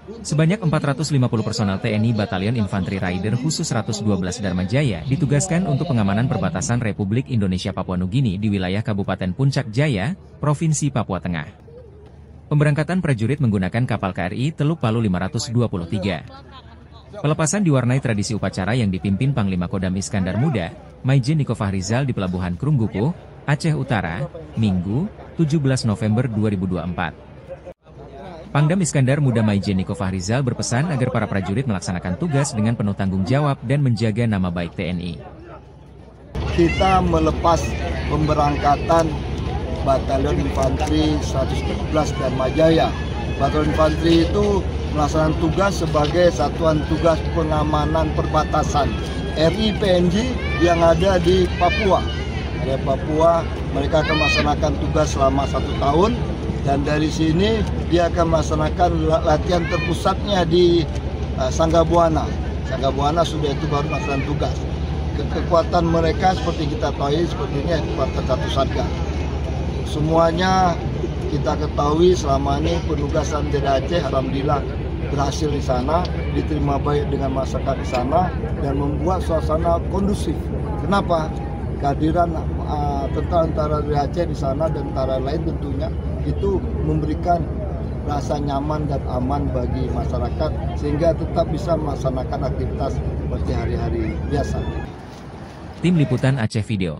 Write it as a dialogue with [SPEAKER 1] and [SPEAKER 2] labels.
[SPEAKER 1] Sebanyak 450 personel TNI Batalion Infanteri Raider khusus 112 Dharma Jaya ditugaskan untuk pengamanan perbatasan Republik Indonesia Papua Nugini di wilayah Kabupaten Puncak Jaya, Provinsi Papua Tengah. Pemberangkatan prajurit menggunakan kapal KRI Teluk Palu 523. Pelepasan diwarnai tradisi upacara yang dipimpin Panglima Kodam Iskandar Muda, Maijen Niko Fahrizal di Pelabuhan Krunggupuh, Aceh Utara, Minggu, 17 November 2024. Pangdam Iskandar Muda Maijen Niko Fahrizal berpesan agar para prajurit melaksanakan tugas dengan penuh tanggung jawab dan menjaga nama baik TNI.
[SPEAKER 2] Kita melepas pemberangkatan Batalion Infanteri 111 Dharma Jaya. Batalion Infanteri itu melaksanakan tugas sebagai satuan tugas pengamanan perbatasan RI PNJ yang ada di Papua. Ada Papua, mereka akan melaksanakan tugas selama 1 tahun. Dan dari sini dia akan melaksanakan latihan terpusatnya di Sanggabuana. Sanggabuana sudah itu baru melaksanakan tugas. Kekuatan mereka seperti kita tahu seperti ini kekuatan satu satgas. Semuanya kita ketahui selama ini penugasan dari Aceh alhamdulillah berhasil di sana, diterima baik dengan masyarakat di sana dan membuat suasana kondusif. Kenapa? Kehadiran tentara dari Aceh di sana dan tentara lain tentunya itu memberikan rasa nyaman dan aman bagi masyarakat sehingga tetap bisa melaksanakan aktivitas seperti hari-hari biasa.
[SPEAKER 1] Tim Liputan Aceh Video.